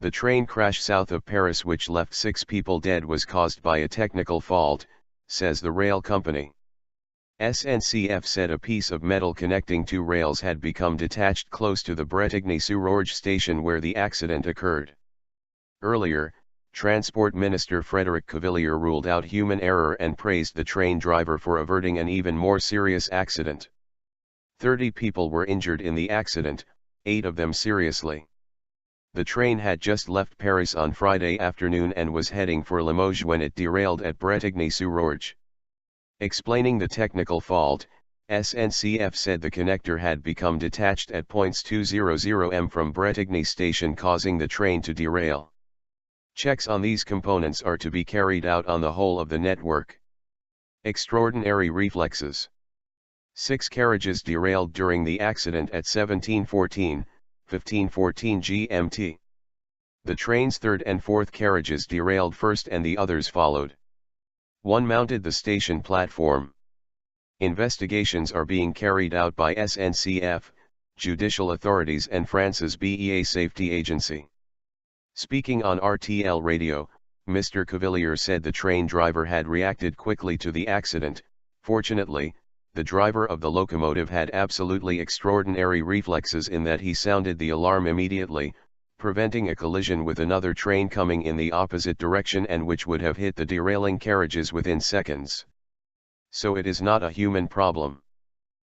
The train crash south of Paris which left 6 people dead was caused by a technical fault, says the rail company. SNCF said a piece of metal connecting 2 rails had become detached close to the Bretigny-sur-Orge station where the accident occurred. Earlier, Transport Minister Frederic Cuvillier ruled out human error and praised the train driver for averting an even more serious accident. 30 people were injured in the accident, 8 of them seriously. The train had just left Paris on Friday afternoon and was heading for Limoges when it derailed at Bretigny-sur-Orge. Explaining the technical fault, SNCF said the connector had become detached at points 200 m from Bretigny station, causing the train to derail. Checks on these components are to be carried out on the whole of the network. Extraordinary reflexes. 6 carriages derailed during the accident at 17:14 GMT. The train's 3rd and 4th carriages derailed first and the others followed. One mounted the station platform. Investigations are being carried out by SNCF, judicial authorities and France's BEA safety agency. Speaking on RTL radio, Mr. Cuvillier said the train driver had reacted quickly to the accident. Fortunately, the driver of the locomotive had absolutely extraordinary reflexes in that he sounded the alarm immediately, preventing a collision with another train coming in the opposite direction and which would have hit the derailing carriages within seconds. So it is not a human problem.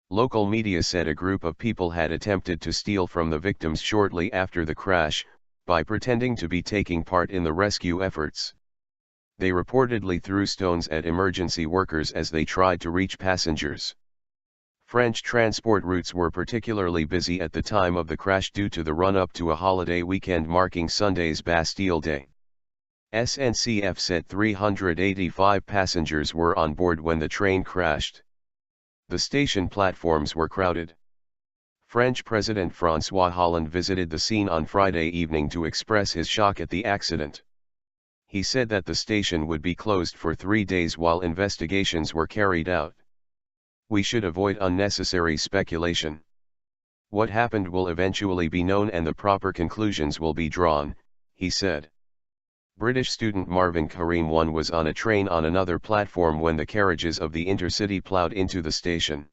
Local media said a group of people had attempted to steal from the victims shortly after the crash, by pretending to be taking part in the rescue efforts. They reportedly threw stones at emergency workers as they tried to reach passengers. French transport routes were particularly busy at the time of the crash due to the run-up to a holiday weekend marking Sunday's Bastille Day. SNCF said 385 passengers were on board when the train crashed. The station platforms were crowded. French President François Hollande visited the scene on Friday evening to express his shock at the accident. He said that the station would be closed for 3 days while investigations were carried out. We should avoid unnecessary speculation. What happened will eventually be known and the proper conclusions will be drawn, he said. British student Marvin Karim was on a train on another platform when the carriages of the Intercity ploughed into the station.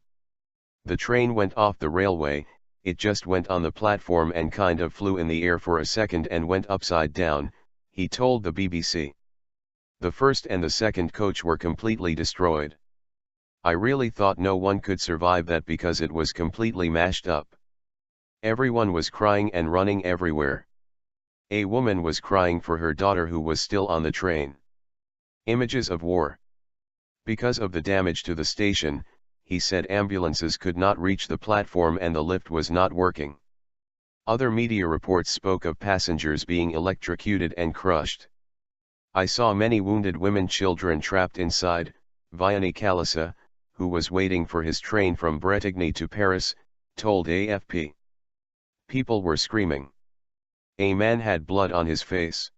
The train went off the railway, it just went on the platform and kind of flew in the air for a second and went upside down, he told the BBC. The first and the second coach were completely destroyed. I really thought no one could survive that because it was completely mashed up. Everyone was crying and running everywhere. A woman was crying for her daughter who was still on the train. Images of war. Because of the damage to the station, he said ambulances could not reach the platform and the lift was not working. Other media reports spoke of passengers being electrocuted and crushed. I saw many wounded women, children trapped inside, Vianney Calissa, who was waiting for his train from Bretigny to Paris, told AFP. People were screaming. A man had blood on his face.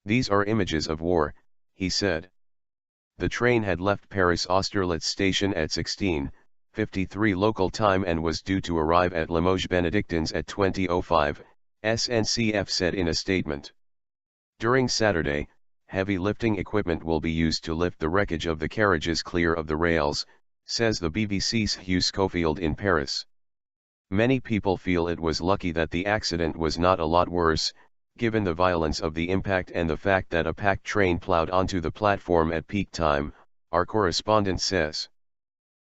These are images of war, he said. The train had left Paris Austerlitz station at 16:53 local time and was due to arrive at Limoges Benedictines at 20:05, SNCF said in a statement. During Saturday, heavy lifting equipment will be used to lift the wreckage of the carriages clear of the rails, says the BBC's Hugh Schofield in Paris. Many people feel it was lucky that the accident was not a lot worse, given the violence of the impact and the fact that a packed train ploughed onto the platform at peak time, our correspondent says.